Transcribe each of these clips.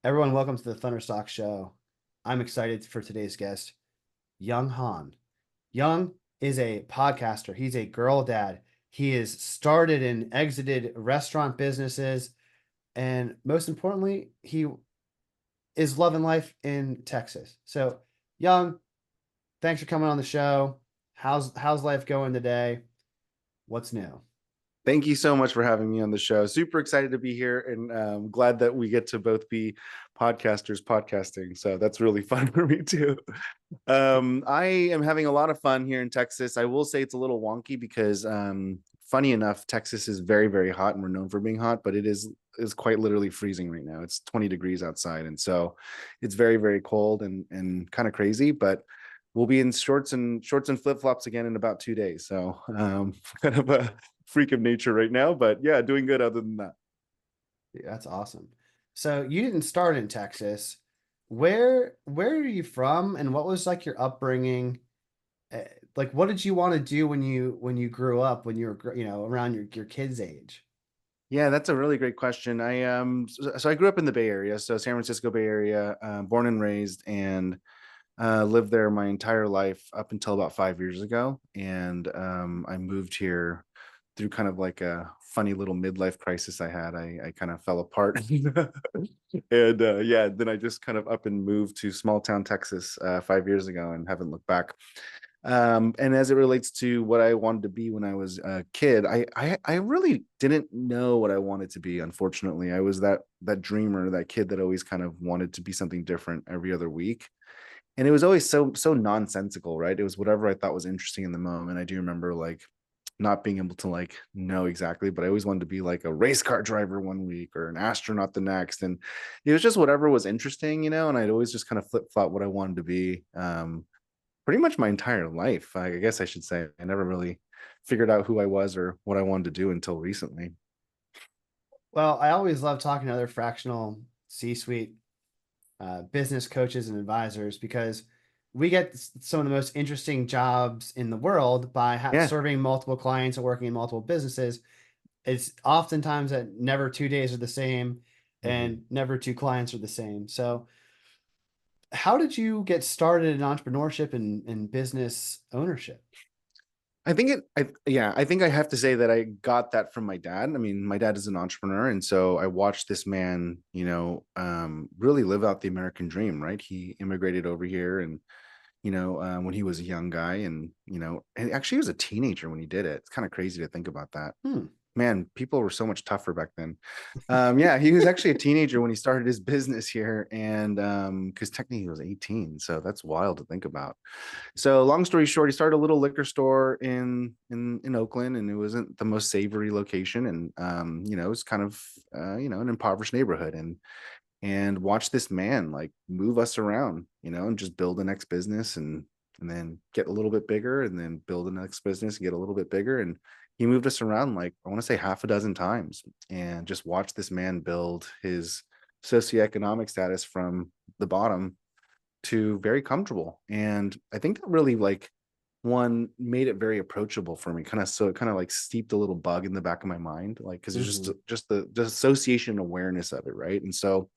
Everyone, welcome to the Thunderstock Show. I'm excited for today's guest, Young Han. Young is a podcaster. He's a girl dad. He has started and exited restaurant businesses, and most importantly, he is loving life in Texas. So, Young, thanks for coming on the show. How's life going today? What's new? Thank you so much for having me on the show. Super excited to be here, and glad that we get to both be podcasters podcasting. So that's really fun for me too. I am having a lot of fun here in Texas. I will say it's a little wonky because, funny enough, Texas is very, very hot, and we're known for being hot, but it is quite literally freezing right now. It's 20 degrees outside, and so it's very, very cold and kind of crazy. But we'll be in shorts and flip flops again in about 2 days. So kind of a freak of nature right now, but yeah, doing good other than that. Yeah, that's awesome. So you didn't start in Texas. Where are you from, and what was like your upbringing? Uh, Like, what did you want to do when you grew up, when you were around your kids' age? Yeah, that's a really great question. So I grew up in the Bay Area, so San Francisco Bay Area, born and raised, and lived there my entire life up until about 5 years ago. And I moved here through kind of like a funny little midlife crisis I had. I kind of fell apart, and yeah, then I just kind of up and moved to small town Texas 5 years ago and haven't looked back. And as it relates to what I wanted to be when I was a kid, I really didn't know what I wanted to be. Unfortunately, I was that dreamer, that kid that always kind of wanted to be something different every other week, and it was always so nonsensical, right? It was whatever I thought was interesting in the moment. I do remember like not being able to like know exactly, but I always wanted to be like a race car driver one week or an astronaut the next, and it was just whatever was interesting, and I'd always just kind of flip flop what I wanted to be. Pretty much my entire life, I guess I should say. I never really figured out who I was or what I wanted to do until recently. Well, I always love talking to other fractional C-suite business coaches and advisors because we get some of the most interesting jobs in the world by Yeah. serving multiple clients and working in multiple businesses. It's oftentimes that never 2 days are the same Mhm. and never two clients are the same. So, how did you get started in entrepreneurship and business ownership? I think I have to say that I got that from my dad. I mean, my dad is an entrepreneur. And so I watched this man, really live out the American dream, right? He immigrated over here and, when he was a young guy and actually he was a teenager when he did it. It's kind of crazy to think about that. Hmm. Man, people were so much tougher back then. Yeah, he was actually a teenager when he started his business here, and because technically he was 18, so that's wild to think about. So, long story short, he started a little liquor store in Oakland, and it wasn't the most savory location, and it was kind of an impoverished neighborhood, and watch this man like move us around, and just build the next business and then get a little bit bigger and then build the next business and get a little bit bigger. And he moved us around like I want to say half a dozen times and just watch this man build his socioeconomic status from the bottom to very comfortable. And I think that really like one made it very approachable for me, kind of, so it kind of like steeped a little bug in the back of my mind, like because it's just Hmm. just the association awareness of it, right? And so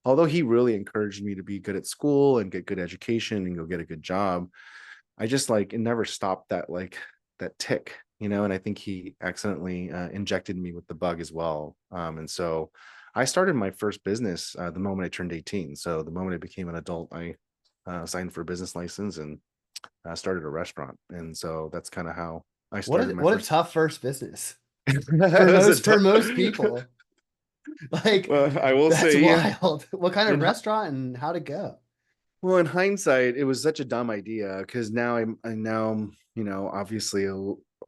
although he really encouraged me to be good at school and get good education and go get a good job, I just like it never stopped that like that tick, and I think he accidentally injected me with the bug as well. And so I started my first business the moment I turned 18. So the moment I became an adult, I signed for a business license and started a restaurant. And so that's kind of how I started my What a first. tough first business It was a for tough. most people. Like, Well, I will that's say, yeah. wild. What kind of In restaurant and how'd it go? Well, in hindsight, it was such a dumb idea because I now, obviously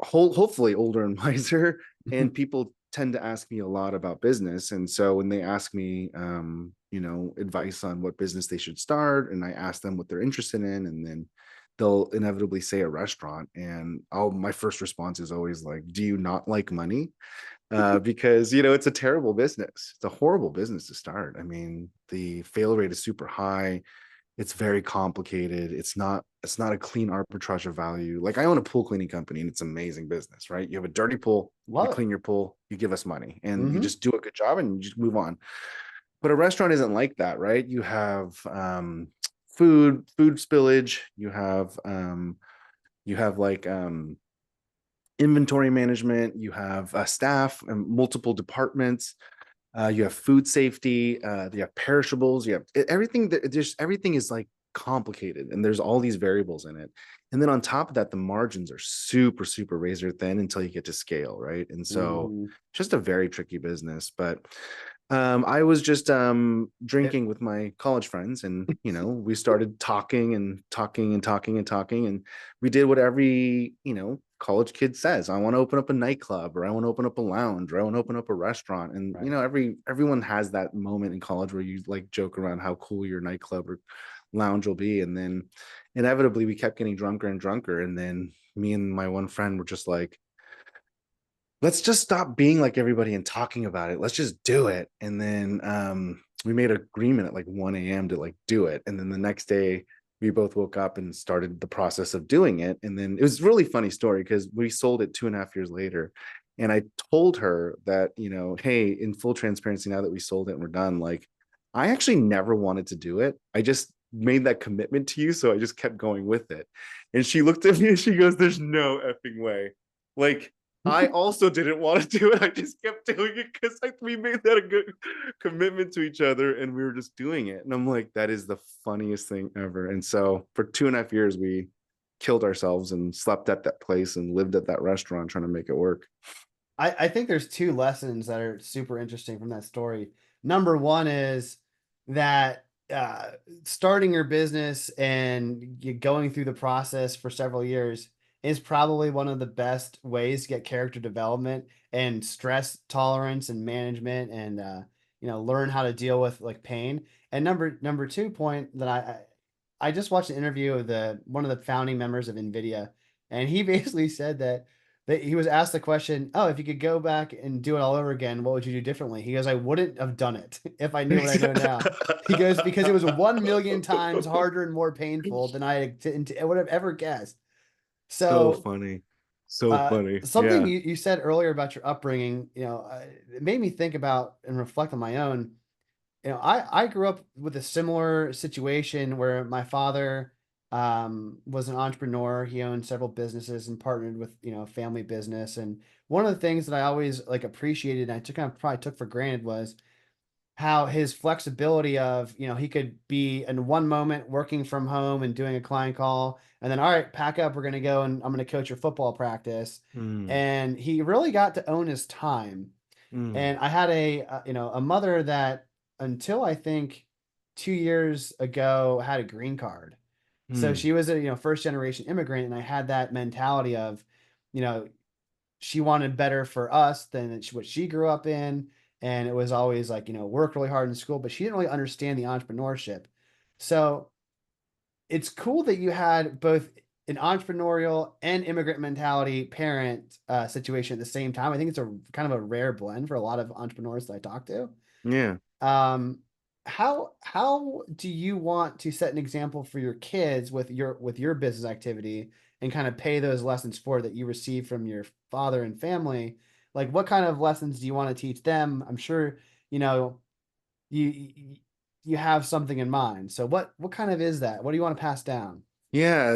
hopefully older and wiser, and people tend to ask me a lot about business. And so when they ask me, advice on what business they should start, and I ask them what they're interested in, and then they'll inevitably say a restaurant, and my first response is always like, "Do you not like money?" Because it's a terrible business. It's a horrible business to start. I mean, the fail rate is super high. It's very complicated. It's not a clean arbitrage of value. Like I own a pool cleaning company and it's amazing business, right? You have a dirty pool, you Love clean your pool, you give us money it. and you Hmm. just do a good job and you just move on. But a restaurant isn't like that, right? You have food spillage, you have like inventory management, you have staff and multiple departments, you have food safety, you have perishables, you have everything. Just everything is like complicated, and there's all these variables in it. And then on top of that, the margins are super, super razor thin until you get to scale, right? And so, Mhm. just a very tricky business. But I was just It, drinking with my college friends, and we started talking and talking and talking and talking, and we did what every college kid says: I want to open up a nightclub, or I want to open up a lounge, or I want to open up a restaurant. And right. everyone has that moment in college where you like joke around how cool your nightclub or lounge will be. And then inevitably we kept getting drunker and drunker, and then me and my one friend were just like, let's just stop being like everybody and talking about it. Let's just do it. And then we made an agreement at like 1 a.m. to like do it. And then the next day we both woke up and started the process of doing it. And then it was a really funny story because we sold it 2.5 years later. And I told her that, hey, in full transparency, now that we sold it and we're done, like, I actually never wanted to do it. I just made that commitment to you. So I just kept going with it. And she looked at me and she goes, there's no effing way. Like, I also didn't want to do it. I just kept doing it because we made that a good commitment to each other, and we were just doing it. And I'm like, that is the funniest thing ever. And so for 2.5 years, we killed ourselves and slept at that place and lived at that restaurant trying to make it work. I think there's two lessons that are super interesting from that story. Number one is that starting your business and going through the process for several years is probably one of the best ways to get character development and stress tolerance and management, and learn how to deal with like pain. And number two point that I just watched an interview of the one of the founding members of NVIDIA, and he basically said that he was asked the question, "Oh, if you could go back and do it all over again, what would you do differently?" He goes, "I wouldn't have done it if I knew what I know now." He goes, "Because it was 1 million times harder and more painful than I would have ever guessed." So So, funny. So funny. something Yeah. you said earlier about your upbringing, it made me think about and reflect on my own. I grew up with a similar situation where my father was an entrepreneur. He owned several businesses and partnered with, family business. And one of the things that I always like appreciated and I took kind of probably took for granted was how his flexibility of, he could be in one moment working from home and doing a client call, and then, all right, pack up, we're going to go and I'm going to coach your football practice. Mm, And he really got to own his time. mm, And I had a mother that until I think 2 years ago had a green card. So mm, she was a, first generation immigrant. And I had that mentality of, you know, she wanted better for us than what she grew up in. And it was always like, work really hard in school, but she didn't really understand the entrepreneurship. So it's cool that you had both an entrepreneurial and immigrant mentality parent situation at the same time. I think it's a kind of a rare blend for a lot of entrepreneurs that I talk to. yeah. Um, how do you want to set an example for your kids with your business activity and kind of pay those lessons forward that you received from your father and family? Like, what kind of lessons do you want to teach them? I'm sure you know you you have something in mind. So what kind of is that? What do you want to pass down? Yeah,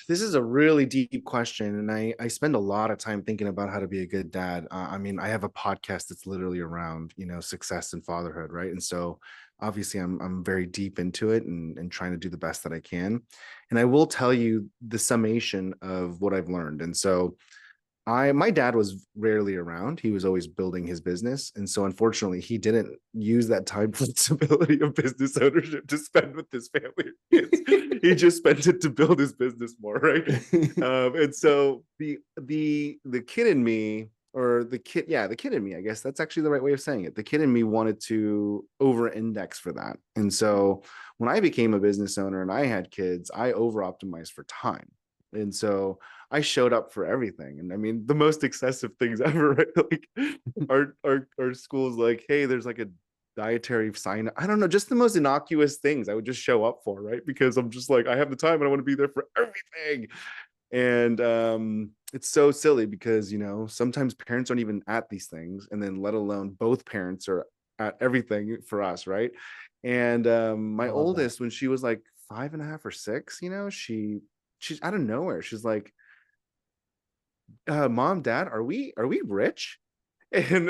this is a really deep question, and I spend a lot of time thinking about how to be a good dad. I mean, I have a podcast that's literally around success and fatherhood, right? And so obviously, I'm very deep into it and trying to do the best that I can. And I will tell you the summation of what I've learned. And so my dad was rarely around. He was always building his business. And so unfortunately, he didn't use that time flexibility of business ownership to spend with his family or kids. He just spent it to build his business more, right? And so the kid in me, or the kid in me, I guess that's actually the right way of saying it. The kid in me wanted to over index for that. And so when I became a business owner and I had kids, I over optimized for time. And so I showed up for everything. And I mean, the most excessive things ever, right? Like our schools, like, hey, there's like a dietary sign. I don't know, just the most innocuous things I would just show up for, right? Because I'm just like, I have the time and I want to be there for everything. And it's so silly because sometimes parents aren't even at these things, and then let alone both parents are at everything for us, right? And I my love that. oldest, when she was like 5.5 or 6, she's out of nowhere. She's like, "Mom, Dad, are we rich?" And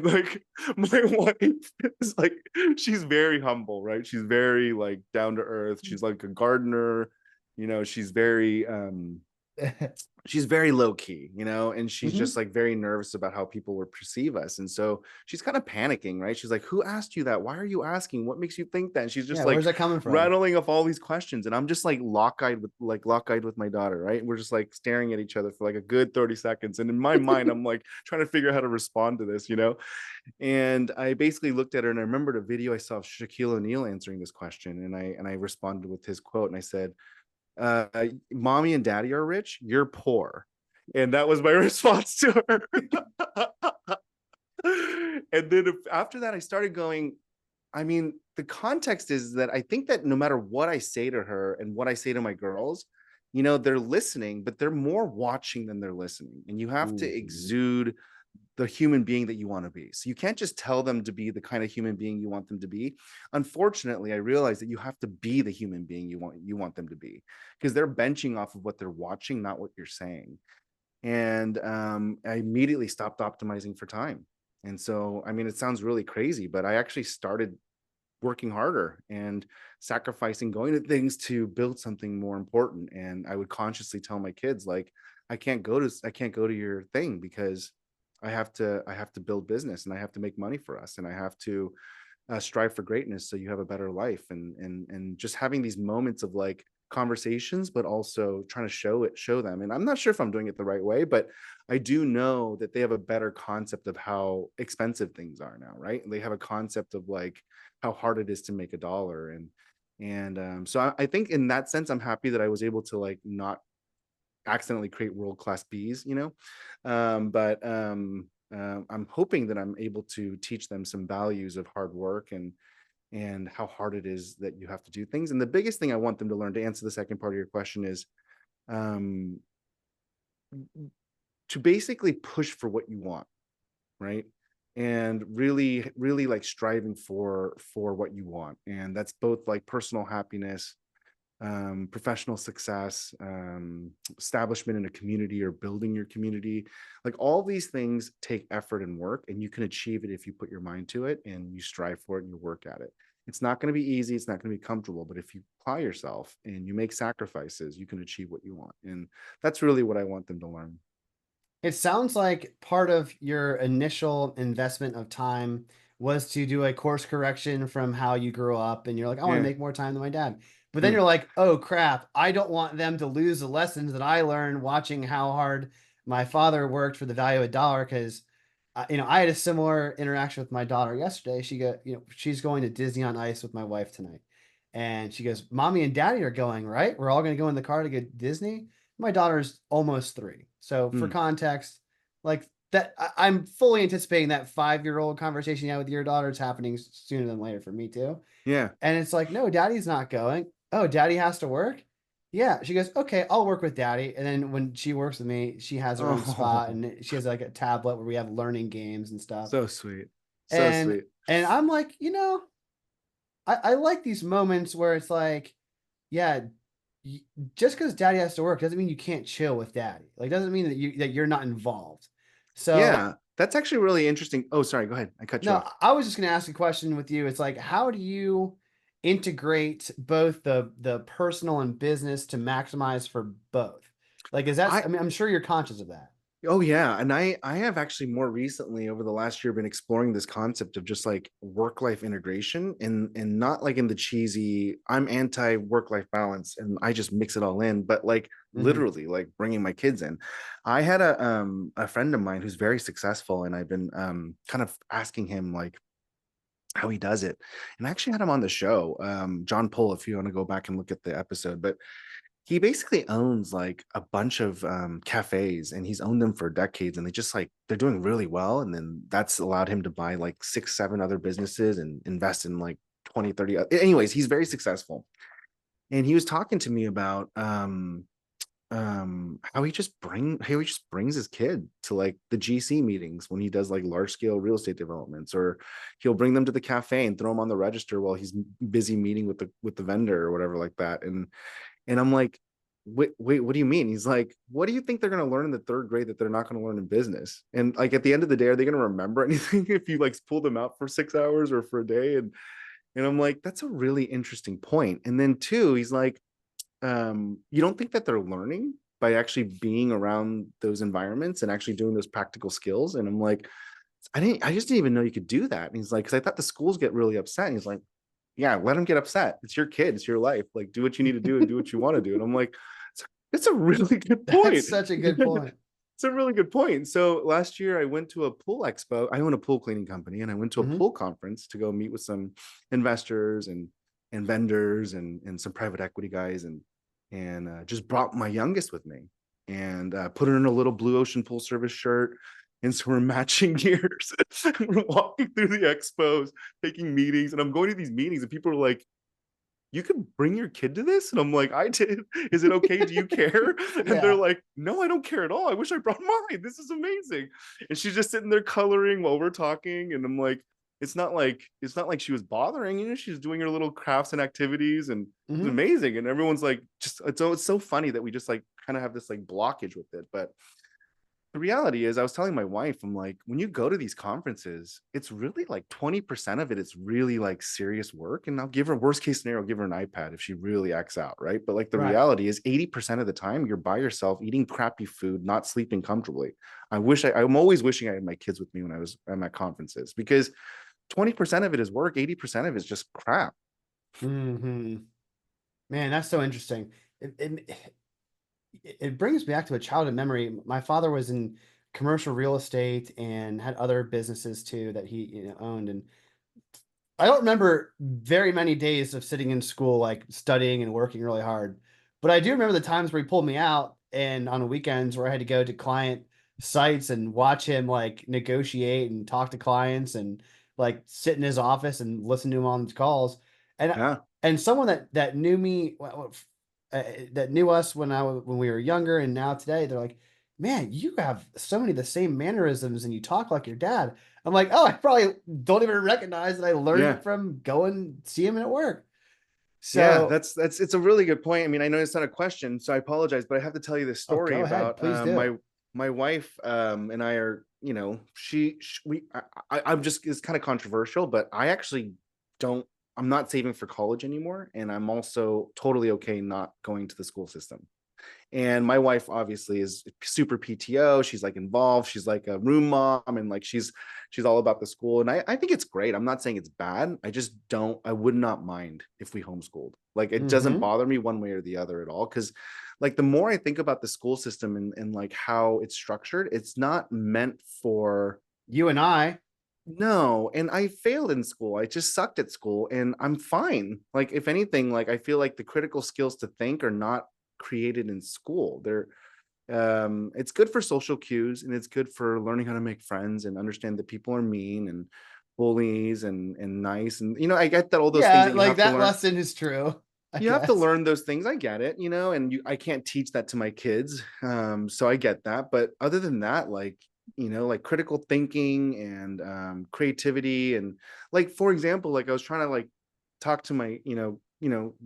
like my wife is like, she's very humble, right? She's very like down to earth. She's like a gardener, she's very low key, and she's just Hmm. like very nervous about how people would perceive us. And so she's kind of panicking, right? She's like, "Who asked you that? Why are you asking? What makes you think that?" And she's just Yeah, like where's that coming from? rattling off all these questions. And I'm just like lock-eyed with my daughter, right? And we're just like staring at each other for like a good 30 seconds. And in my mind, I'm like trying to figure out how to respond to this. And I basically looked at her and I remembered a video I saw of Shaquille O'Neal answering this question. And I responded with his quote, and I said, "Mommy and daddy are rich, you're poor." And that was my response to her. And then after that, I started going, I mean, the context is that I think that no matter what I say to her and what I say to my girls, they're listening, but they're more watching than they're listening. And you have to Mhm. exude the human being that you want to be. So you can't just tell them to be the kind of human being you want them to be. Unfortunately, I realized that you have to be the human being you want them to be, because they're benching off of what they're watching, not what you're saying. And I immediately stopped optimizing for time. And so, I mean, it sounds really crazy, but I actually started working harder and sacrificing going to things to build something more important. And I would consciously tell my kids, like, I can't go to your thing, because I have to build business, and I have to make money for us, and I have to strive for greatness so you have a better life. And just having these moments of like conversations, but also trying to show them. And I'm not sure if I'm doing it the right way, but I do know that they have a better concept of how expensive things are now, right? And they have a concept of like how hard it is to make a dollar. And so I think in that sense, I'm happy that I was able to like not accidentally create world class bees, but I'm hoping that I'm able to teach them some values of hard work and how hard it is that you have to do things. And the biggest thing I want them to learn, to answer the second part of your question, is um, to basically push for what you want, right? And really, really like striving for what you want, and that's both like personal happiness, professional success, establishment in a community or building your community. Like all these things take effort and work, and you can achieve it if you put your mind to it and you strive for it and you work at it. It's not going to be easy. It's not going to be comfortable, but if you apply yourself and you make sacrifices, you can achieve what you want. And that's really what I want them to learn. It sounds like part of your initial investment of time was to do a course correction from how you grew up, and you're like, I want to Yeah. make more time than my dad. But then Mm. you're like, oh crap, I don't want them to lose the lessons that I learned watching how hard my father worked for the value of a dollar. Because, I had a similar interaction with my daughter yesterday. She's going to Disney on Ice with my wife tonight. And she goes, Mommy and Daddy are going, right? We're all going to go in the car to get Disney. My daughter's almost 3. So for Mm. context, like that, I'm fully anticipating that 5-year-old conversation you had with your daughter is happening sooner than later for me too. Yeah. And it's like, no, daddy's not going. Oh, daddy has to work. Yeah. She goes, okay, I'll work with daddy. And then when she works with me, she has her own spot, Oh, and she has like a tablet where we have learning games and stuff. so sweet. So And sweet. and I'm like, I like these moments where it's like, yeah, just because daddy has to work doesn't mean you can't chill with daddy. Like, doesn't mean that you're not involved. So Yeah. That's actually really interesting. Oh, sorry. Go ahead. I cut you no, off. I was just going to ask a question with you. It's like, how do you integrate both the personal and business to maximize for both? Like, is that? I I mean, I'm sure you're conscious of that. Oh yeah, and I have actually more recently over the last year been exploring this concept of just like work life integration, and not like in the cheesy I'm anti work life balance and I just mix it all in, but like Hmm. literally like bringing my kids in. I had a friend of mine who's very successful, and I've been kind of asking him like how he does it, and I actually had him on the show, John Pohl, if you want to go back and look at the episode. But he basically owns like a bunch of cafes, and he's owned them for decades, and they're doing really well. And then that's allowed him to buy like 6 7 other businesses and invest in like 20 30. Anyways, he's very successful. And he was talking to me about how he just brings his kid to like the GC meetings when he does like large scale real estate developments, or he'll bring them to the cafe and throw them on the register while he's busy meeting with the vendor or whatever like that. And I'm like, wait, what do you mean? He's like, what do you think they're going to learn in the third grade that they're not going to learn in business? And like at the end of the day, are they going to remember anything if you like pull them out for 6 hours or for a day? And I'm like, that's a really interesting point. And then two, he's like, you don't think that they're learning by actually being around those environments and actually doing those practical skills? And I'm like, I just didn't even know you could do that. And he's like, because I thought the schools get really upset. And he's like, yeah, let them get upset. It's your kid, it's your life. Like, do what you need to do and do what you want to do. And I'm like, it's a really good point. That's such a good point. It's a really good point. So last year I went to a pool expo. I own a pool cleaning company, and I went to a Mm-hmm. pool conference to go meet with some investors and vendors and some private equity guys, and just brought my youngest with me, and put her in a little Blue Ocean Pool Service shirt. And so we're matching gears. We're walking through the expos, taking meetings, and I'm going to these meetings, and people are like, you could bring your kid to this? And I'm like, I did. Is it okay? Do you care? And they're Yeah. like, no, I don't care at all. I wish I brought mine. This is amazing. And she's just sitting there coloring while we're talking. And I'm like, it's not like she was bothering, she's doing her little crafts and activities, and it's Mm-hmm. amazing. And everyone's like, just it's so funny that we just like kind of have this like blockage with it. But the reality is, I was telling my wife, I'm like, when you go to these conferences, it's really like 20% of it is really like serious work. And I'll give her, worst case scenario, I'll give her an iPad if she really acts out, right? But like the Right. reality is 80% of the time you're by yourself eating crappy food, not sleeping comfortably. I'm always wishing I had my kids with me when I'm at conferences, because 20% of it is work, 80% of it is just crap. Mm-hmm. Man, that's so interesting. It brings me back to a childhood memory. My father was in commercial real estate and had other businesses too that he, owned. And I don't remember very many days of sitting in school, like studying and working really hard. But I do remember the times where he pulled me out and on weekends where I had to go to client sites and watch him like negotiate and talk to clients and like sit in his office and listen to him on calls. And Yeah. and someone that knew me, that knew us when we were younger and now today, they're like, man, you have so many of the same mannerisms and you talk like your dad. I'm like, oh, I probably don't even recognize that I learned Yeah. it from going see him at work. Yeah, So, that's it's a really good point. I mean, I know it's not a question, so I apologize, but I have to tell you this oh, story go ahead, about please do. my wife and I are, she we I'm just, it's kind of controversial, but I actually don't I'm not saving for college anymore, and I'm also totally okay not going to the school system. And my wife obviously is super PTO. She's like involved. She's like a room mom, and like she's all about the school. And I think it's great. I'm not saying it's bad. I would not mind if we homeschooled. Like it doesn't Mm-hmm. bother me one way or the other at all. Cause like the more I think about the school system and like how it's structured, it's not meant for, You and I, no. And I failed in school. I just sucked at school, and I'm fine. Like if anything, like I feel like the critical skills to think are not created in school. They're it's good for social cues, and it's good for learning how to make friends and understand that people are mean and bullies and nice, and I get that, all those things yeah, that you like have to that learn. lesson is true, I You have to guess. learn those things. I get it, and I can't teach that to my kids. So I get that. But other than that, like, like critical thinking and creativity, and like, for example, like I was trying to like talk to my,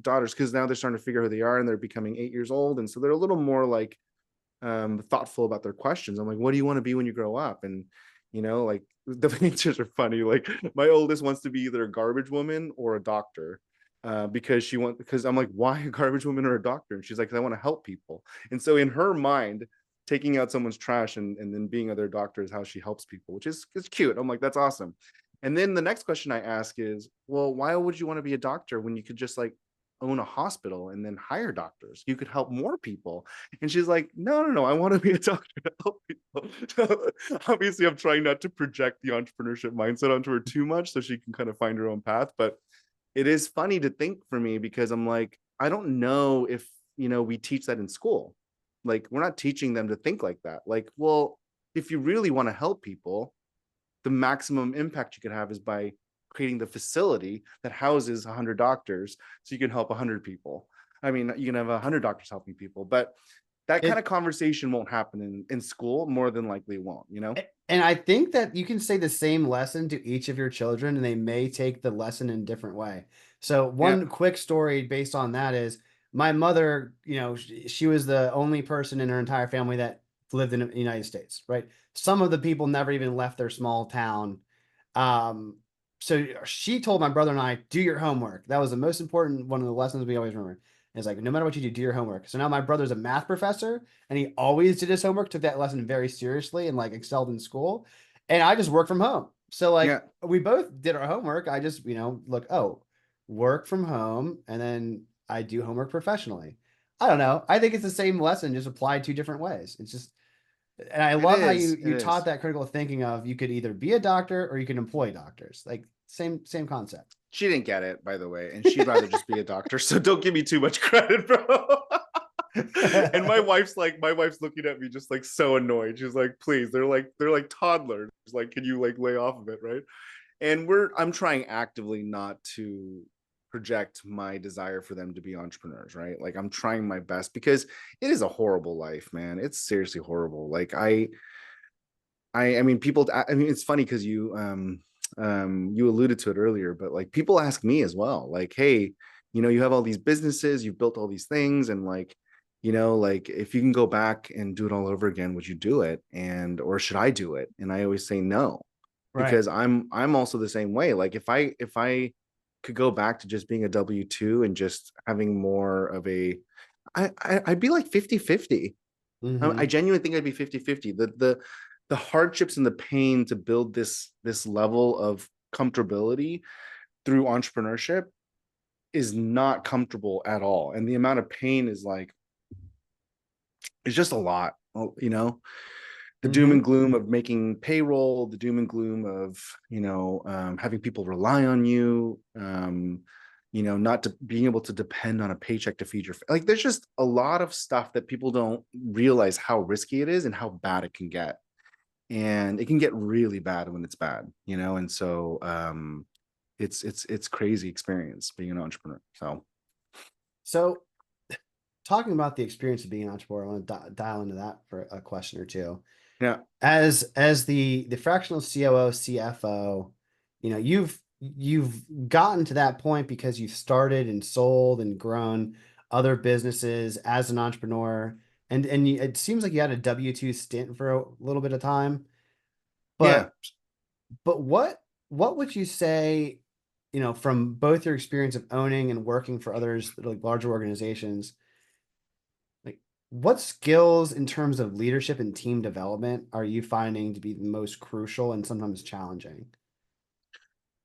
daughters, because now they're starting to figure out who they are, and they're becoming 8 years old. And so they're a little more like thoughtful about their questions. I'm like, what do you want to be when you grow up? And like the answers are funny. Like my oldest wants to be either a garbage woman or a doctor, because I'm like, why a garbage woman or a doctor? And she's like, I want to help people. And so in her mind, taking out someone's trash and then being their doctor is how she helps people, which is it's cute. I'm like, that's awesome. And then the next question I ask is, well, why would you want to be a doctor when you could just like own a hospital and then hire doctors? You could help more people. And she's like, no, no, no, I want to be a doctor to help people. Obviously, I'm trying not to project the entrepreneurship mindset onto her too much so she can kind of find her own path. But it is funny to think for me, because I'm like, I don't know if, we teach that in school. Like, we're not teaching them to think like that. Like, well, if you really want to help people, the maximum impact you could have is by creating the facility that houses 100 doctors so you can help 100 people. I mean, you can have 100 doctors helping people, but that kind It of conversation won't happen in school. More than likely won't, you know? and I think that you can say the same lesson to each of your children, and they may take the lesson in a different way. So Yeah. one quick story based on that is my mother, she was the only person in her entire family that lived in the United States, right? Some of the people never even left their small town. Um, so she told my brother and I, do your homework. That was the most important one of the lessons we always remember. It's like, no matter what you do your homework. So now my brother's a math professor and he always did his homework, took that lesson very seriously and like excelled in school. And I just work from home. So Yeah. like we both did our homework. I just, look, oh, work from home and then I do homework professionally. I don't know. I think it's the same lesson, just applied two different ways. It's just, and I It love how you is. It you taught is. that critical thinking of you could either be a doctor or you can employ doctors. Like same concept. She didn't get it, by the way, and she'd rather just be a doctor. So don't give me too much credit, bro. And my wife's looking at me just like so annoyed. She's like, please, they're like toddlers. Like, can you like lay off of it, right? And I'm trying actively not to project my desire for them to be entrepreneurs, right? Like I'm trying my best because it is a horrible life, man. It's seriously horrible. Like I mean, people. I mean, it's funny because you alluded to it earlier, but like people ask me as well, like, hey, you have all these businesses, you've built all these things, and like, like if you can go back and do it all over again, would you do it? And or should I do it? And I always say no, Right. because I'm also the same way. Like if I could go back to just being a W-2 and just having more of a, I'd be like 50-50. I Mm-hmm. genuinely think I'd be 50-50. The hardships and the pain to build this level of comfortability through entrepreneurship is not comfortable at all. And the amount of pain is like, it's just a lot, the doom and Mm-hmm. gloom of making payroll, the doom and gloom of, having people rely on you, not to being able to depend on a paycheck to feed your, like, there's just a lot of stuff that people don't realize how risky it is and how bad it can get. And it can get really bad when it's bad, and so it's crazy experience being an entrepreneur. So So talking about the experience of being an entrepreneur, I want to dial into that for a question or two. yeah. As the fractional COO, CFO, you've gotten to that point because you've started and sold and grown other businesses as an entrepreneur, and it seems like you had a W-2 stint for a little bit of time. Yeah. But what would you say, from both your experience of owning and working for others, like larger organizations, like what skills in terms of leadership and team development are you finding to be the most crucial and sometimes challenging?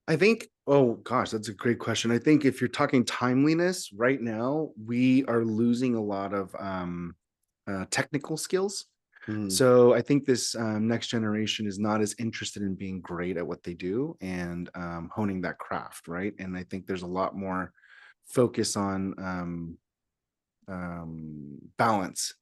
I think, oh gosh, that's a great question. I think if you're talking timeliness right now, we are losing a lot of technical skills. Mm, So I think this next generation is not as interested in being great at what they do and honing that craft, right? And I think there's a lot more focus on balance,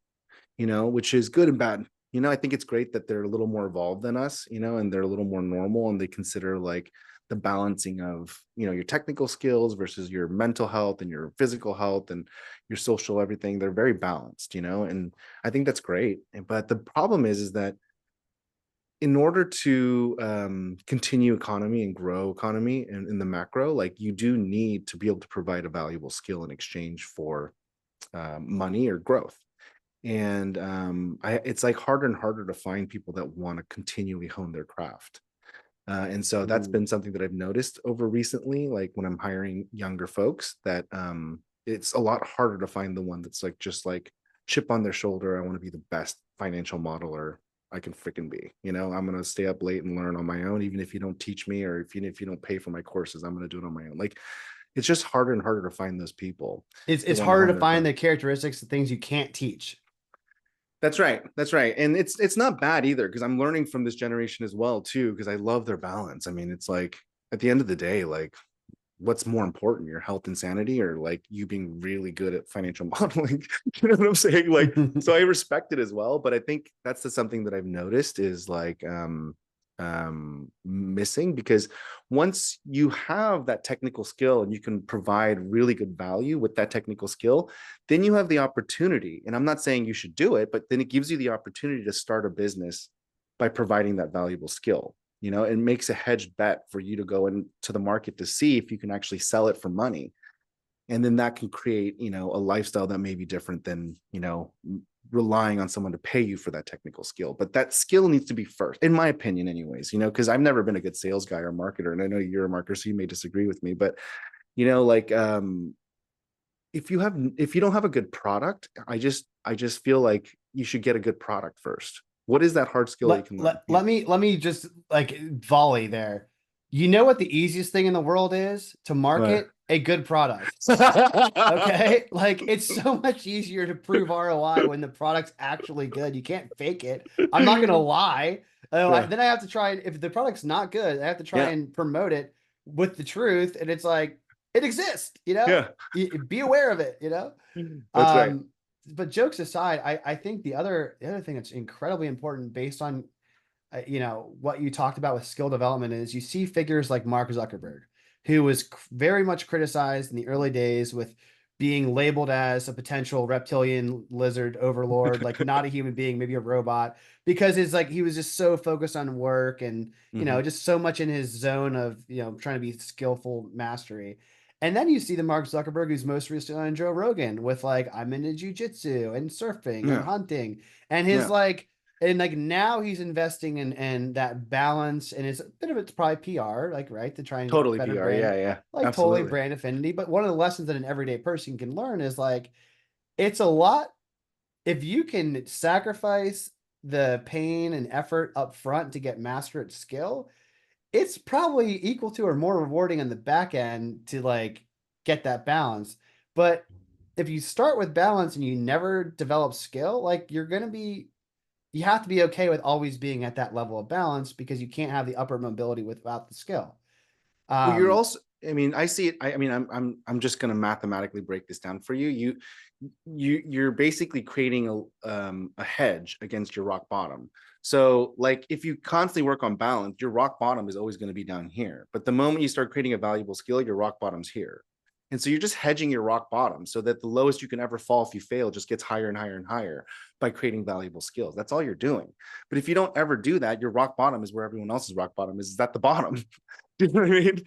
which is good and bad. I think it's great that they're a little more evolved than us, and they're a little more normal, and they consider like the balancing of, your technical skills versus your mental health and your physical health and your social everything. They're very balanced, and I think that's great. But the problem is that in order to continue economy and grow economy in the macro, like you do need to be able to provide a valuable skill in exchange for money or growth. And it's like harder and harder to find people that want to continually hone their craft. And so that's mm. been something that I've noticed over recently, like when I'm hiring younger folks, that it's a lot harder to find the one that's like just like chip on their shoulder. I want to be the best financial modeler I can freaking be. I'm going to stay up late and learn on my own, even if you don't teach me, or if you don't pay for my courses, I'm going to do it on my own. Like it's just harder and harder to find those people that It's want to harder hone to their find craft. the characteristics of things you can't teach. That's right. That's right. And it's not bad either, because I'm learning from this generation as well too, because I love their balance. I mean, it's like at the end of the day, like what's more important, your health and sanity, or like you being really good at financial modeling? You know what I'm saying? Like, so I respect it as well. But I think that's something that I've noticed is like missing, because once you have that technical skill and you can provide really good value with that technical skill, then you have the opportunity, and I'm not saying you should do it, but then it gives you the opportunity to start a business by providing that valuable skill. It makes a hedged bet for you to go into the market to see if you can actually sell it for money. And then that can create, a lifestyle that may be different than, relying on someone to pay you for that technical skill. But that skill needs to be first, in my opinion, anyways, because I've never been a good sales guy or marketer. And I know you're a marketer, so you may disagree with me, but like, if you don't have a good product, I just feel like you should get a good product first. What is that hard skill that you let, can learn? let, let me let me just like volley there. You know what the easiest thing in the world is to market a good product? Okay, like it's so much easier to prove ROI when the product's actually good. You can't fake it. I'm not gonna lie. Yeah. Then I have to try and if the product's not good, I have to try Yeah. and promote it with the truth. And it's like it exists, Yeah. Be aware of it, That's right. But jokes aside, I think the other thing that's incredibly important based on what you talked about with skill development is you see figures like Mark Zuckerberg, who was very much criticized in the early days with being labeled as a potential reptilian lizard overlord, like not a human being, maybe a robot, because it's like he was just so focused on work and Mm-hmm. just so much in his zone of trying to be skillful mastery. And then you see the Mark Zuckerberg who's most recently on Joe Rogan with like I'm into jujitsu and surfing and Yeah. hunting, and his Yeah. like now he's investing in that balance, and it's a bit of it's probably PR, like right to try and get Totally better PR. brand, Yeah. Yeah. like totally Absolutely. brand affinity. But one of the lessons that an everyday person can learn is like it's a lot if you can sacrifice the pain and effort up front to get master at skill, it's probably equal to or more rewarding on the back end to like get that balance. But if you start with balance and you never develop skill, like you have to be okay with always being at that level of balance because you can't have the upper mobility without the skill. Well, you're Um, also, I mean, I see it. I mean, I'm just going to mathematically break this down for you. You're basically creating a hedge against your rock bottom. So like if you constantly work on balance, your rock bottom is always going to be down here. But the moment you start creating a valuable skill, your rock bottom's here. And so you're just hedging your rock bottom so that the lowest you can ever fall if you fail just gets higher and higher and higher by creating valuable skills. That's all you're doing. But if you don't ever do that, your rock bottom is where everyone else's rock bottom is at the bottom. Do you know what I mean?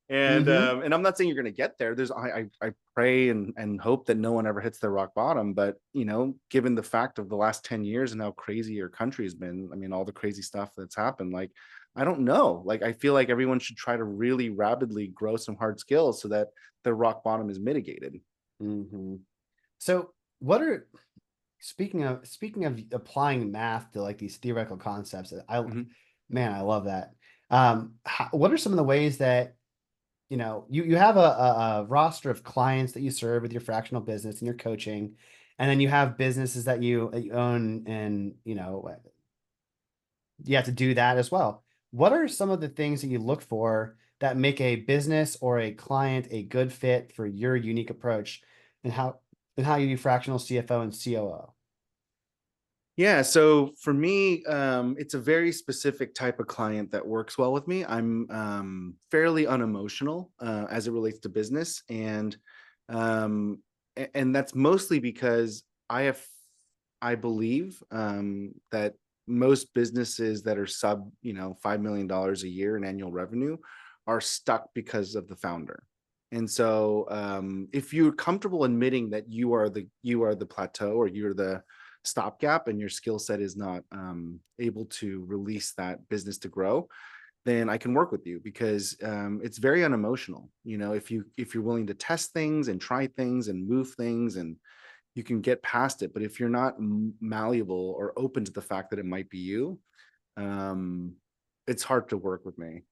mhm. And I'm not saying you're going to get there. I pray and hope that no one ever hits their rock bottom. But given the fact of the last 10 years and how crazy your country has been, I mean, all the crazy stuff that's happened, like I don't know. Like I feel like everyone should try to really rapidly grow some hard skills so that their rock bottom is mitigated. Mhm. So what are speaking of applying math to like these theoretical concepts, Mhm. man, I love that. What are some of the ways that you have a roster of clients that you serve with your fractional business and your coaching, and then you have businesses that you own, and you have to do that as well. What are some of the things that you look for that make a business or a client a good fit for your unique approach, and how you do fractional CFO and COO? Yeah, so for me, it's a very specific type of client that works well with me. I'm fairly unemotional as it relates to business, um, and that's mostly because I believe that most businesses that are sub, $5 million a year in annual revenue are stuck because of the founder. And so, if you're comfortable admitting that you are the plateau, or you're the stopgap, and your skill set is not able to release that business to grow, then I can work with you, because it's very unemotional. If you're willing to test things and try things and move things, and you can get past it. But if you're not malleable or open to the fact that it might be you, um, it's hard to work with me.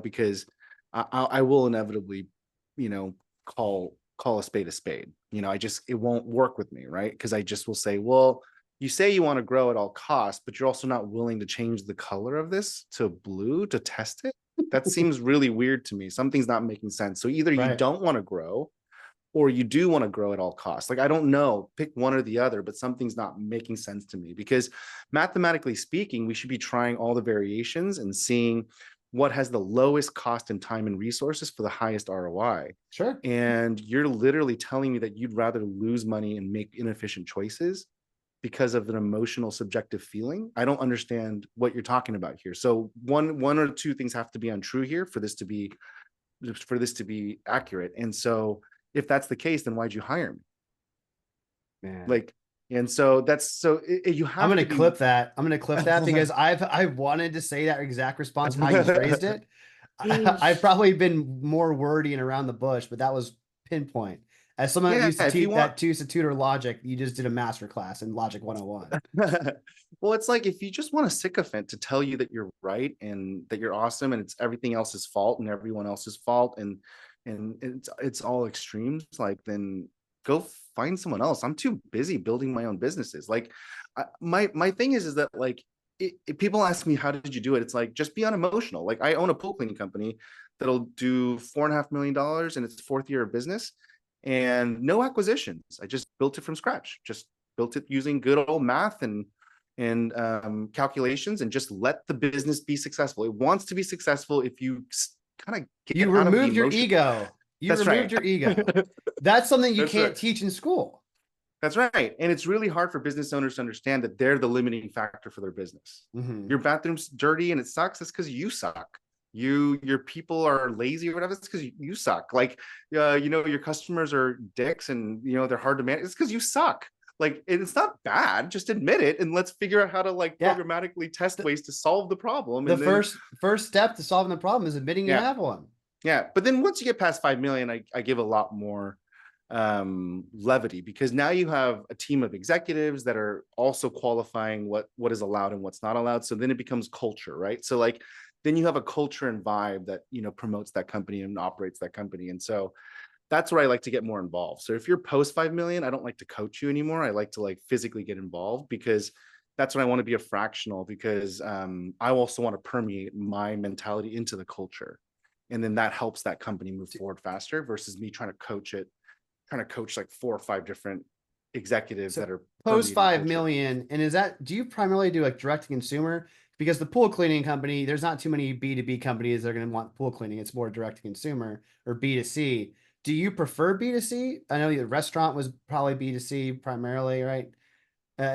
Because I will inevitably, you know, call a spade a spade. It won't work with me, right? Because I just will say, well, you say you want to grow at all costs, but you're also not willing to change the color of this to blue to test it. That seems really weird to me. Something's not making sense. So either you Right. don't want to grow, or you do want to grow at all costs. Like, I don't know, pick one or the other, but something's not making sense to me, because mathematically speaking, we should be trying all the variations and seeing what has the lowest cost in time and resources for the highest ROI. Sure. And you're literally telling me that you'd rather lose money and make inefficient choices because of an emotional subjective feeling. I don't understand what you're talking about here. So one or two things have to be untrue here for this to be accurate. And so if that's the case, then why'd you hire me? Man. Like, and so that's so you have I'm gonna to be. clip that. I'm gonna clip that because I wanted to say that exact response how you phrased it. I've probably been more wordy and around the bush, but that was pinpoint. As someone that Yeah, used to if you teach want. that used to tutor logic, you just did a master class in Logic 101. Well, it's like, if you just want a sycophant to tell you that you're right and that you're awesome and it's everything else's fault and everyone else's fault, and it's all extremes, like, then go find someone else. I'm too busy building my own businesses. Like, my thing is that, like, people ask me, how did you do it? It's like, just be unemotional. Like, I own a pool cleaning company that'll do $4.5 million in its fourth year of business, and no acquisitions. I just built it from scratch. Just built it using good old math and calculations, and just let the business be successful. It wants to be successful if you kind of You get out of the removed your emotion. ego. You That's removed right. your ego. That's something you That's can't right. teach in school. That's right. And it's really hard for business owners to understand that they're the limiting factor for their business. Mm-hmm. Your bathroom's dirty and it sucks. It's because you suck. Your people are lazy or whatever. It's because you suck. Like, your customers are dicks and they're hard to manage. It's because you suck. Like, it's not bad. Just admit it and let's figure out how to, like, Yeah. programmatically test ways to solve the problem. The And then, first step to solving the problem is admitting you yeah, have one. yeah. But then once you get past 5 million, I give a lot more levity, because now you have a team of executives that are also qualifying what is allowed and what's not allowed. So then it becomes culture, right? So, like, then you have a culture and vibe that promotes that company and operates that company. And so that's where I like to get more involved. So if you're post 5 million, I don't like to coach you anymore. I like to, like, physically get involved, because that's when I want to be a fractional, because I also want to permeate my mentality into the culture, and then that helps that company move forward faster versus me trying to coach like 4 or 5 different executives So that are post permeating 5 culture. million. And do you primarily do like direct to consumer? Because the pool cleaning company, there's not too many B2B companies that are going to want pool cleaning. It's more direct to consumer or B2C. Do you prefer B2C? I know the restaurant was probably B2C primarily, right?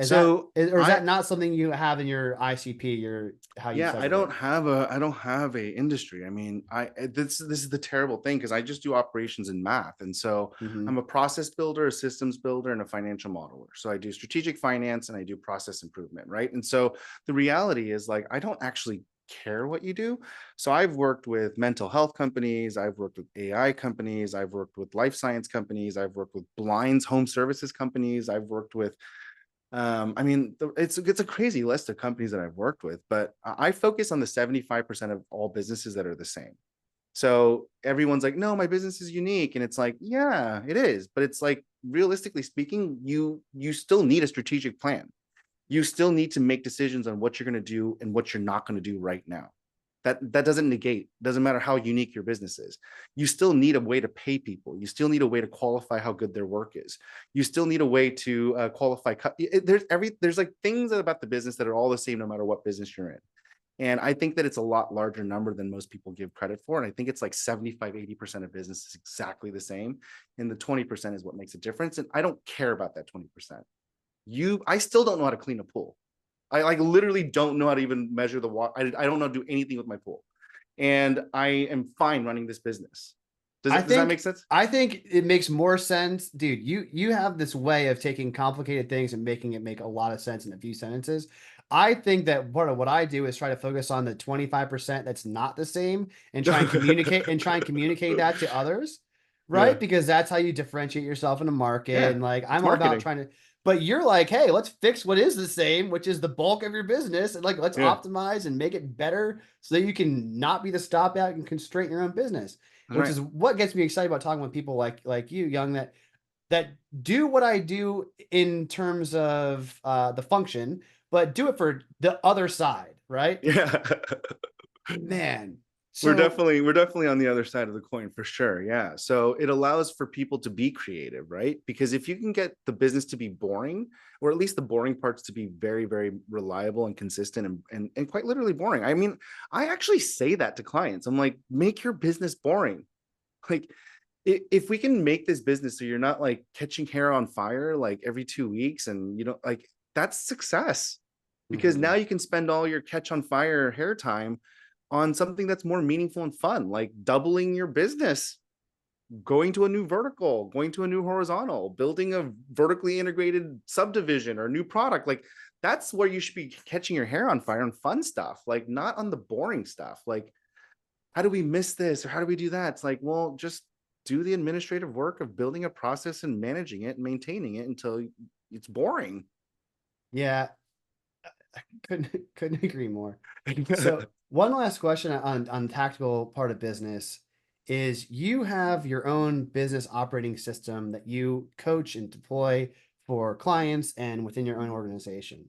So Or is that not something you have in your ICP, how you yeah, I segregate? don't have a industry. I mean, this is the terrible thing, because I just do operations and math. And so Mm-hmm. I'm a process builder, a systems builder, and a financial modeler. So I do strategic finance and I do process improvement, right? And so the reality is, like, I don't actually care what you do. So I've worked with mental health companies, I've worked with AI companies, I've worked with life science companies, I've worked with blinds home services companies, I've worked with I mean, it's a crazy list of companies that I've worked with, but I focus on the 75% of all businesses that are the same. So everyone's like, no, my business is unique. And it's like, yeah, it is. But it's like, realistically speaking, you still need a strategic plan. You still need to make decisions on what you're going to do and what you're not going to do right now. That doesn't negate, doesn't matter how unique your business is. You still need a way to pay people. You still need a way to qualify how good their work is. You still need a way to qualify. There's like things about the business that are all the same no matter what business you're in. And I think that it's a lot larger number than most people give credit for. And I think it's like 75-80% of business is exactly the same. And the 20% is what makes a difference. And I don't care about that 20%. I still don't know how to clean a pool. I, like, literally don't know how to even measure the water. I don't know how to do anything with my pool. And I am fine running this business. Does that make sense? I think it makes more sense, dude. You have this way of taking complicated things and making it make a lot of sense in a few sentences. I think that part of what I do is try to focus on the 25% that's not the same and try and communicate that to others, Yeah. right? Because that's how you differentiate yourself in the market. Yeah. And like It's I'm all about marketing. trying to, but you're like, hey, let's fix what is the same, which is the bulk of your business, and like let's Yeah. optimize and make it better so that you can not be the stop out and constrain your own business, That's which right. is what gets me excited about talking with people like you, Young, that do what I do in terms of the function, but do it for the other side, right? Yeah. Man. So we're definitely on the other side of the coin for sure. Yeah. So it allows for people to be creative, right? Because if you can get the business to be boring, or at least the boring parts to be very, very reliable and consistent and quite literally boring. I mean, I actually say that to clients. I'm like, make your business boring. Like if we can make this business so you're not like catching hair on fire like every 2 weeks, and you know, like that's success, because now mhm. you can spend all your catch on fire hair time on something that's more meaningful and fun, like doubling your business, going to a new vertical, going to a new horizontal, building a vertically integrated subdivision or new product. Like that's where you should be catching your hair on fire on fun stuff, like not on the boring stuff. Like, how do we miss this or how do we do that? It's like, well, just do the administrative work of building a process and managing it and maintaining it until it's boring. Yeah, I couldn't agree more. So one last question on tactical part of business is you have your own business operating system that you coach and deploy for clients and within your own organization.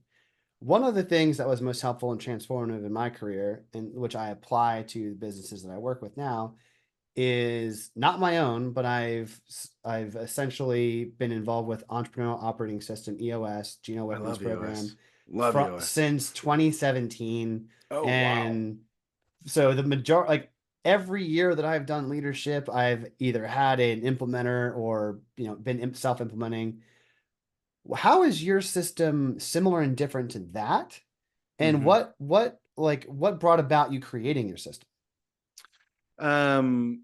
One of the things that was most helpful and transformative in my career, and which I apply to the businesses that I work with now, is not my own, but I've essentially been involved with entrepreneurial operating system EOS, Geno I Weapons love Program, EOS. Love EOS. since 2017. Oh, wow. And so the majority, like every year that I've done leadership, I've either had an implementer or been self-implementing. How is your system similar and different to that? And Mm-hmm. what brought about you creating your system? Um,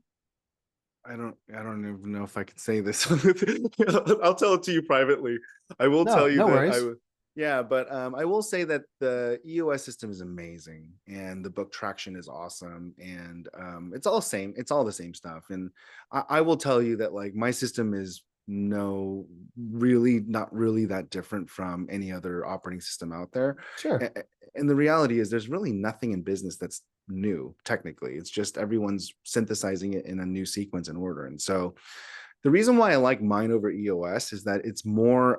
I don't even know if I can say this. I'll tell it to you privately. I will tell No, you no that worries. yeah, but I will say that the EOS system is amazing and the book traction is awesome, and it's all same, it's all the same stuff. And I will tell you that like my system is no really not really that different from any other operating system out there. Sure. A- And the reality is there's really nothing in business that's new technically. It's just everyone's synthesizing it in a new sequence and order. And so the reason why I like mine over EOS is that it's more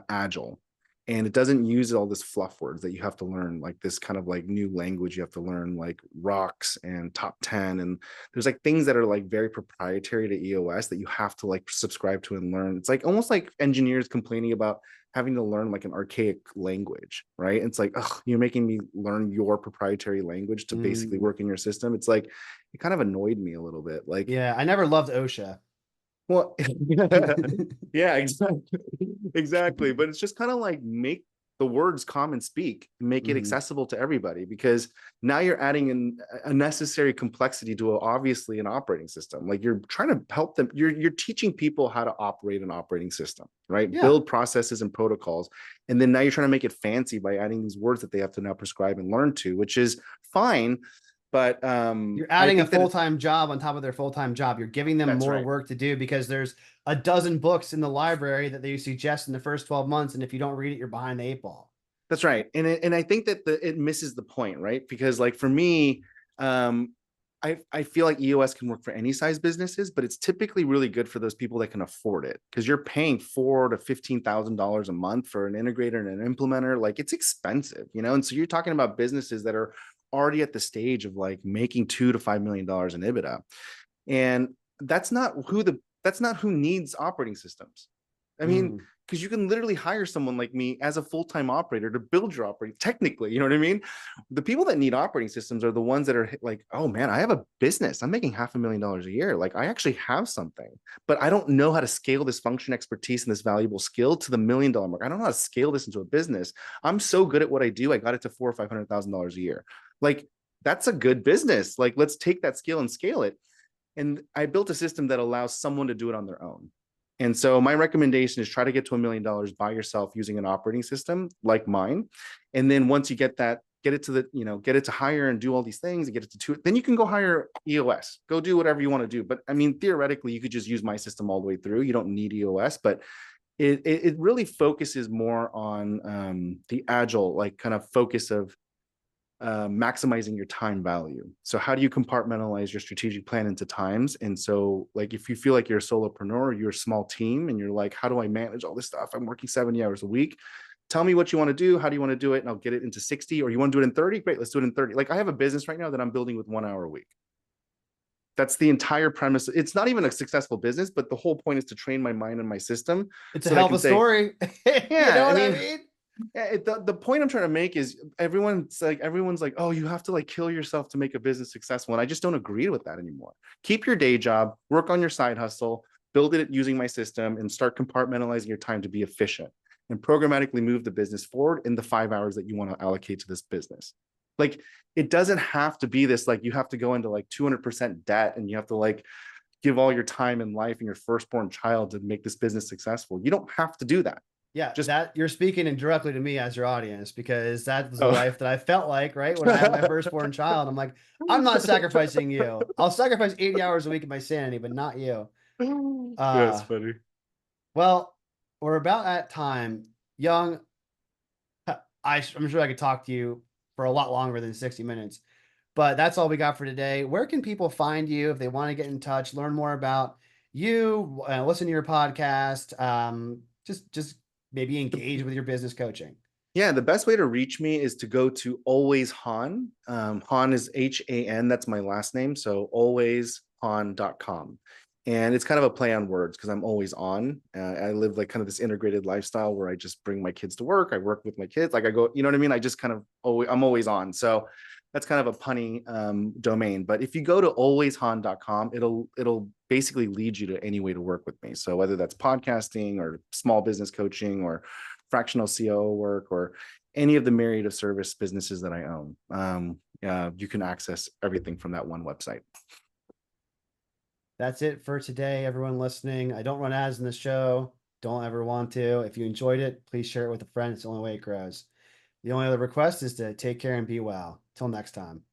agile, and it doesn't use all this fluff words that you have to learn, like this kind of like new language you have to learn, like rocks and top 10. And there's like things that are like very proprietary to EOS that you have to like subscribe to and learn. It's like almost like engineers complaining about having to learn like an archaic language, right? It's like, oh, you're making me learn your proprietary language to basically Mm, work in your system. It's like, it kind of annoyed me a little bit. Like, yeah, I never loved OSHA. well, yeah, exactly. Exactly. But it's just kind of like make the words common speak, make it Mhm. accessible to everybody, because now you're adding in a necessary complexity to obviously an operating system. Like you're trying to help them, you're teaching people how to operate an operating system, right? Yeah, Build processes and protocols. And then now you're trying to make it fancy by adding these words that they have to now prescribe and learn to, which is fine. But you're I adding a think that it, full-time job on top of their full-time job. You're giving them that's more right. work to do because there's a dozen books in the library that they suggest in the first 12 months, and if you don't read it, you're behind the eight ball. That's right. And I think that it misses the point, right? Because like for me, um, I feel like EOS can work for any size businesses, but it's typically really good for those people that can afford it, because you're paying $4,000 to $15,000 a month for an integrator and an implementer. Like it's expensive, you know. And so you're talking about businesses that are already at the stage of like making $2 to $5 million in EBITDA, and that's not who needs operating systems. I mean, Mm, because you can literally hire someone like me as a full-time operator to build your operating, technically, you know what I mean? The people that need operating systems are the ones that are like, oh man, I have a business, I'm making $500,000 a year, like I actually have something, but I don't know how to scale this function expertise and this valuable skill to the $1 million mark. I don't know how to scale this into a business. I'm so good at what I do, I got it to $400,000 or $500,000 a year. Like that's a good business. Like let's take that skill and scale it. And I built a system that allows someone to do it on their own. And so my recommendation is try to get to $1 million by yourself using an operating system like mine. And then once you get that, get it to the, you know, get it to hire and do all these things and get it to two, then you can go hire EOS, go do whatever you want to do. But I mean, theoretically, you could just use my system all the way through. You don't need EOS, but it really focuses more on the agile, like kind of focus of maximizing your time value. So how do you compartmentalize your strategic plan into times? And so like if you feel like you're a solopreneur, you're a small team and you're like, how do I manage all this stuff? I'm working 70 hours a week. Tell me what you want to do. How do you want to do it? And I'll get it into 60. Or you want to do it in 30? Great, let's do it in 30. Like I have a business right now that I'm building with 1 hour a week. That's the entire premise. It's not even a successful business, but the whole point is to train my mind and my system It's a so that I hell of can a say, story. You yeah, know I what I mean, mean? the point I'm trying to make is everyone's like, oh, you have to like kill yourself to make a business successful. And I just don't agree with that anymore. Keep your day job, work on your side hustle, build it using my system, and start compartmentalizing your time to be efficient and programmatically move the business forward in the 5 hours that you want to allocate to this business. Like it doesn't have to be this, like you have to go into like 200% debt and you have to like give all your time and life and your firstborn child to make this business successful. You don't have to do that. Yeah, Just that you're speaking directly to me as your audience, because that was the oh. life that I felt like, right? When I had my firstborn child, I'm like, I'm not sacrificing you. I'll sacrifice 80 hours a week of my sanity, but not you. That's Uh, funny. well, we're about at time. Young, I'm sure I could talk to you for a lot longer than 60 minutes, but that's all we got for today. Where can people find you if they want to get in touch, learn more about you, listen to your podcast, just maybe engage with your business coaching? Yeah, the best way to reach me is to go to Always Han. Han is HAN. That's my last name. So alwayshan.com. And it's kind of a play on words because I'm always on. I live like kind of this integrated lifestyle where I just bring my kids to work. I work with my kids. Like I go, you know what I mean? I just kind of I'm always on. So that's kind of a punny domain. But if you go to alwayshan.com, it'll basically lead you to any way to work with me. So whether that's podcasting or small business coaching or fractional CMO work or any of the myriad of service businesses that I own. You can access everything from that one website. That's it for today, everyone listening. I don't run ads in the show. Don't ever want to. If you enjoyed it, please share it with a friend. It's the only way it grows. The only other request is to take care and be well. Till next time.